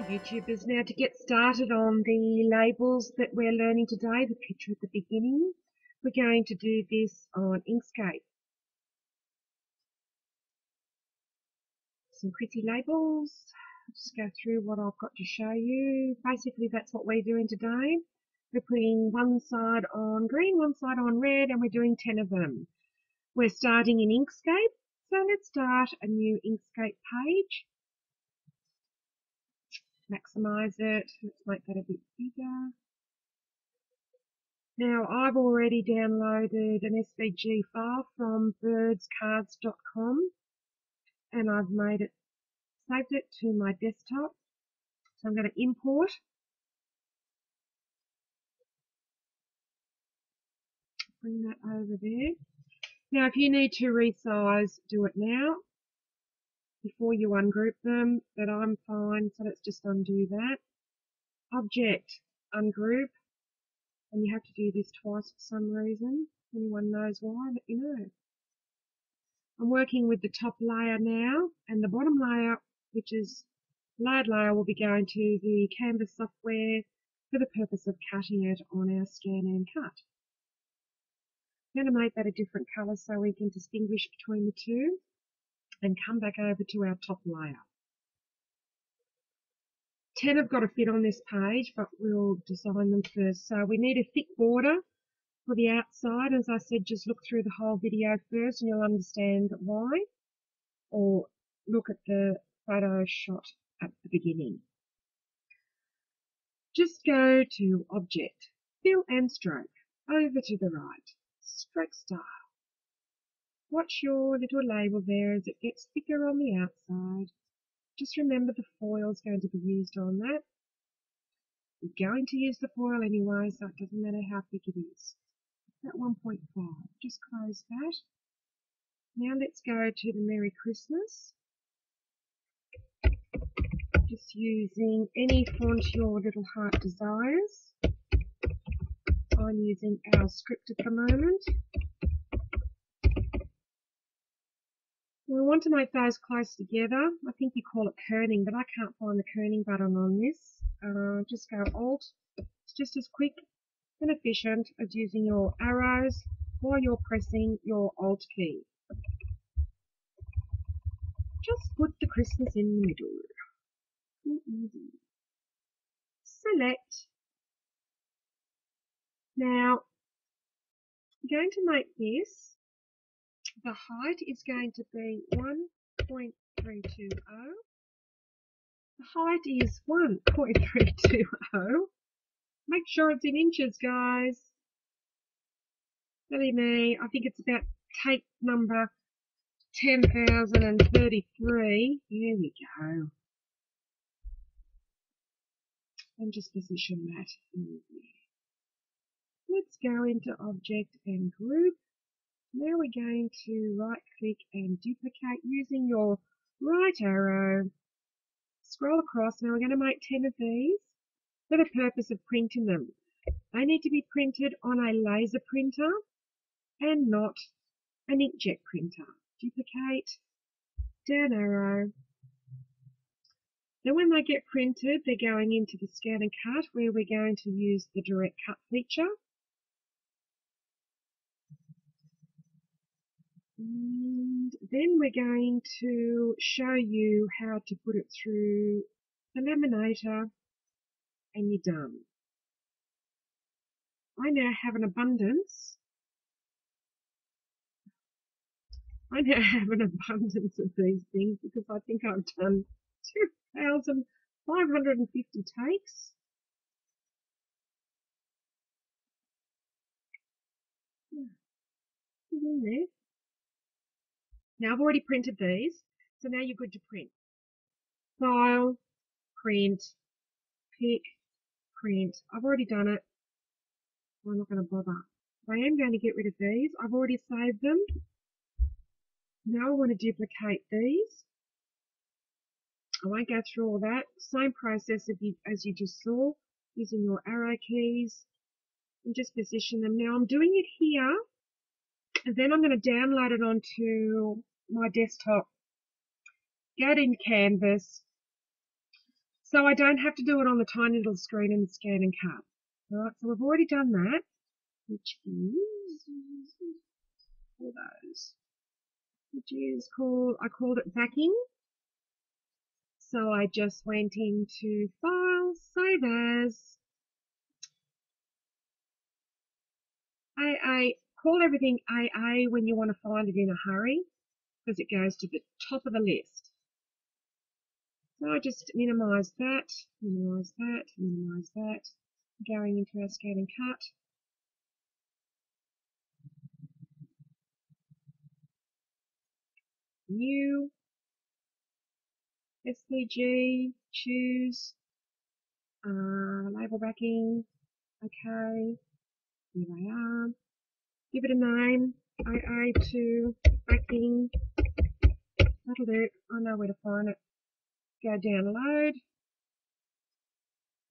YouTubers, now to get started on the labels that we're learning today, the picture at the beginning, we're going to do this on Inkscape. Some pretty labels. I'll just go through what I've got to show you. Basically that's what we're doing today. We're putting one side on green, one side on red, and we're doing 10 of them. We're starting in Inkscape, so let's start a new Inkscape page. Maximize it. Let's make that a bit bigger. Now I've already downloaded an SVG file from birdscards.com and I've saved it to my desktop. So I'm going to import. Bring that over there. Now if you need to resize, do it now before you ungroup them, but I'm fine, so let's just undo that. Object, ungroup, and you have to do this twice for some reason. If anyone knows why, let me know. I'm working with the top layer now, and the bottom layer, which is layered layer, will be going to the Canvas software for the purpose of cutting it on our Scanncut. I'm going to make that a different colour so we can distinguish between the two, and come back over to our top layer. 10 have got to fit on this page, but we'll design them first. So we need a thick border for the outside. As I said, just look through the whole video first and you'll understand why, or look at the photo shot at the beginning. Just go to Object, Fill and Stroke, over to the right, Stroke Style. Watch your little label there as it gets thicker on the outside. Just remember the foil is going to be used on that. We're going to use the foil anyway, so it doesn't matter how thick it is. At 1.5, just close that. Now let's go to the Merry Christmas. Just using any font your little heart desires. I'm using our script at the moment. We want to make those close together. I think you call it kerning, but I can't find the kerning button on this. Just go Alt. It's just as quick and efficient as using your arrows while you're pressing your Alt key. Just put the Christmas in the middle. Easy. Select. Now, I'm going to make this. The height is going to be 1.320. The height is 1.320. Make sure it's in inches, guys. Silly me. I think it's about tape number 10,033. Here we go. And just position that in there. Let's go into Object and Group. Now we're going to right click and duplicate using your right arrow. Scroll across. Now we're going to make 10 of these for the purpose of printing them. They need to be printed on a laser printer and not an inkjet printer. Duplicate, down arrow. Then when they get printed, they're going into the Scanncut where we're going to use the direct cut feature. And then we're going to show you how to put it through the Laminator, and you're done. I now have an abundance. of these things because I think I've done 2,550 takes. In there. Now I've already printed these, so now you're good to print. File, print, pick, print. I've already done it. I'm not going to bother. I am going to get rid of these. I've already saved them. Now I want to duplicate these. I won't go through all that. Same process as you just saw, using your arrow keys, and just position them. Now I'm doing it here, and then I'm going to download it onto my desktop. Go to Canvas, So I don't have to do it on the tiny little screen in the Scan and Cut. Alright, so we've already done that, which is all those, which is called, I called it backing. So I just went into File, Save As, AA, call everything AA when you want to find it in a hurry, because it goes to the top of the list. So I just minimise that, minimise that, minimise that, going into our Scan and Cut. New, SVG, choose, label backing, okay, here they are. Give it a name, AA2 backing, that'll do, I know where to find it. Go download,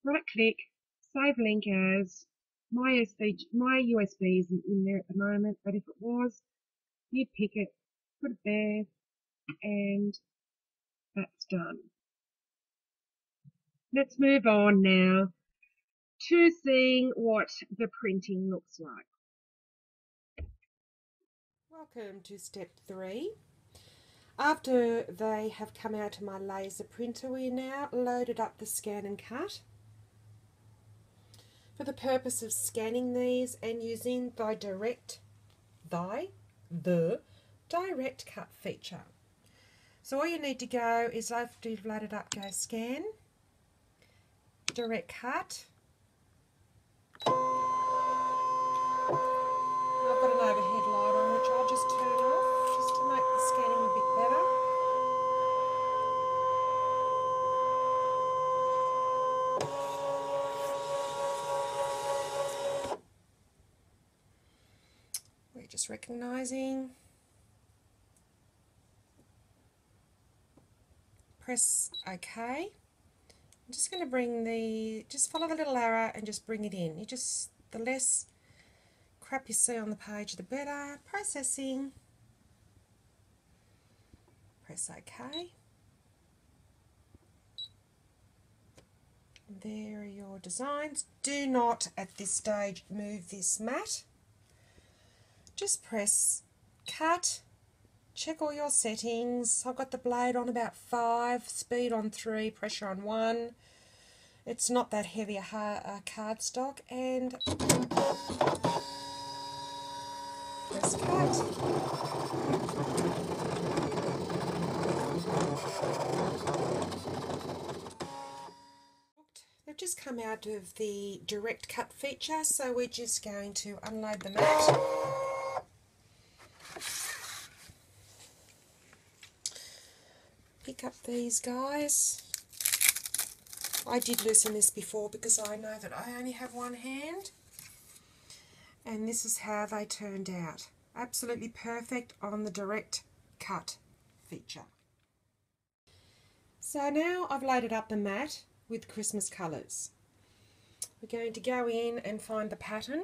right click, save link as, my USB isn't in there at the moment, but if it was, you'd pick it, put it there, and that's done. Let's move on now to seeing what the printing looks like. Welcome to step 3. After they have come out of my laser printer, we now loaded up the Scan and Cut for the purpose of scanning these and using the direct cut feature. So all you need to go is, after you've loaded up, go scan, direct cut. I've got an overhead light on which I'll just turn off just to make the scanning a bit better. We're just recognising. Press OK. I'm just going to bring just follow the little arrow and just bring it in. The less crap you see on the page, the better. Processing. Press OK. And there are your designs. Do not at this stage move this mat. Just press cut. Check all your settings. I've got the blade on about 5, speed on 3, pressure on 1. It's not that heavy a cardstock, and press cut. They've just come out of the direct cut feature, so we're just going to unload the mat. Pick up these guys. I did loosen this before because I know that I only have one hand, and this is how they turned out. Absolutely perfect on the direct cut feature. So now I've loaded up the mat with Christmas colours. We're going to go in and find the pattern,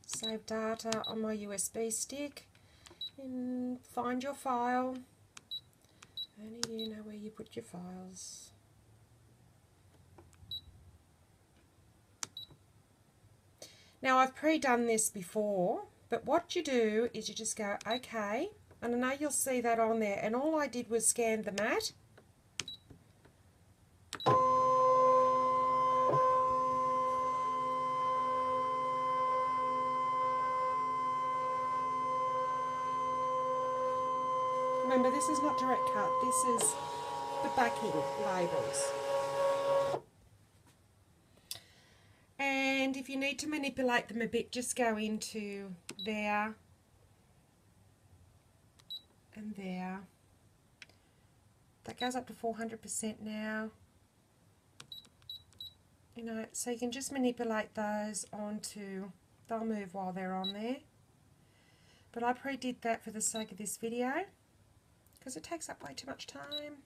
save data on my USB stick, and find your file. Only you know where you put your files. Now I've pre-done this before, but what you do is you just go OK, and I know you'll see that on there, and all I did was scan the mat. Remember, this is not direct cut, this is the backing labels. And if you need to manipulate them a bit, just go into there and there. That goes up to 400% now. You know, so you can just manipulate those onto, they'll move while they're on there. But I pre-did that for the sake of this video, because it takes up way too much time.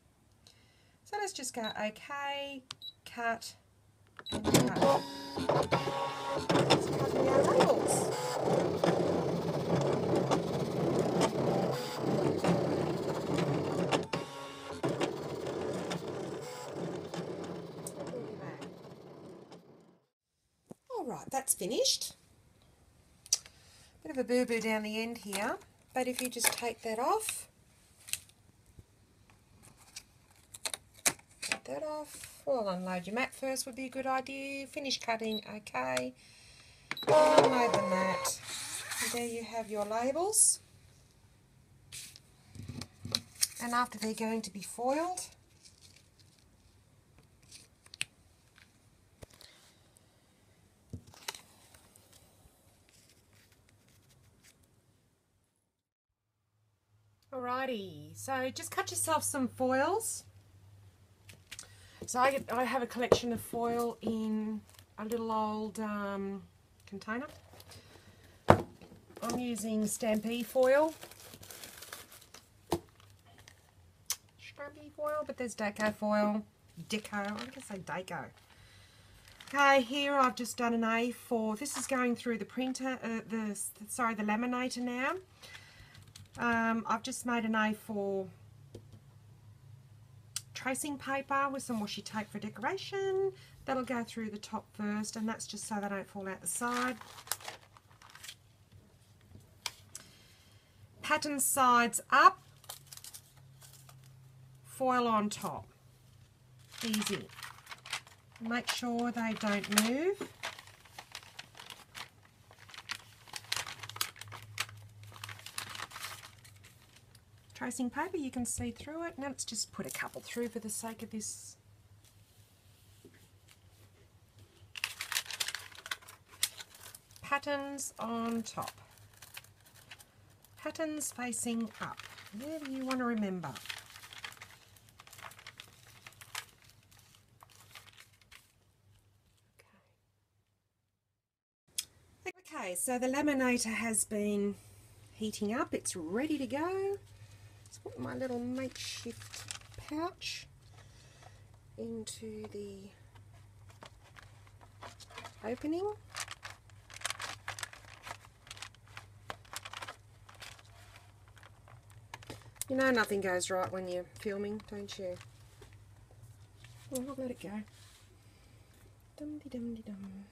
So let's just go OK, cut, and cut. Let's cut our labels. that's finished. Bit of a boo-boo down the end here, but if you just take that off, well, unload your mat first would be a good idea. Finish cutting, okay. Unload the mat. And there you have your labels. And after they're going to be foiled, alrighty, so just cut yourself some foils. So I have a collection of foil in a little old container. I'm using Stampede foil. Stampede foil, but there's Deco foil. I can say Deco. Okay, here I've just done an A4. This is going through the printer, the laminator now. I've just made an A4 tracing paper with some washi tape for decoration. That'll go through the top first, and that's just so they don't fall out the side. Pattern sides up, foil on top. Easy. Make sure they don't move. Tracing paper, you can see through it. Now let's just put a couple through for the sake of this. Patterns on top. Patterns facing up. Whatever you want to remember. Okay, so the laminator has been heating up. It's ready to go. Let's put my little makeshift pouch into the opening. You know nothing goes right when you're filming, don't you? Well, I'll let it go. Dum-de-dum-de-dum.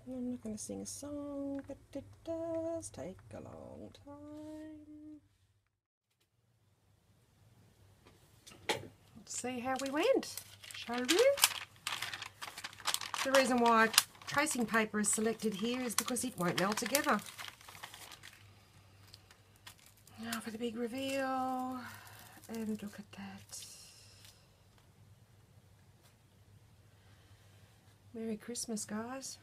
I'm not going to sing a song, but it does take a long time. Let's see how we went, shall we? The reason why tracing paper is selected here is because it won't melt together. Now for the big reveal, and look at that. Merry Christmas, guys.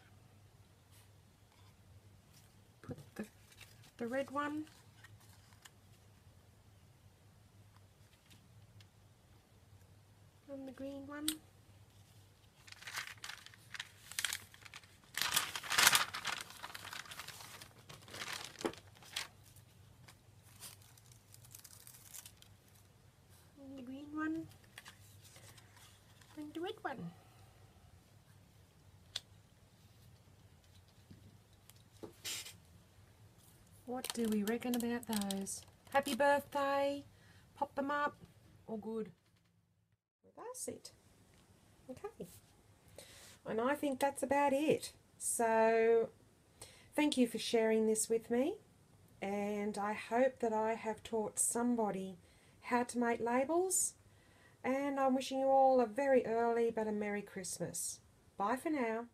Put the red one on the green one. And the green one. And the red one. What do we reckon about those? Happy birthday, pop them up, all good. That's it. Okay. And I think that's about it. So, thank you for sharing this with me. And I hope that I have taught somebody how to make labels. And I'm wishing you all a very early but a Merry Christmas. Bye for now.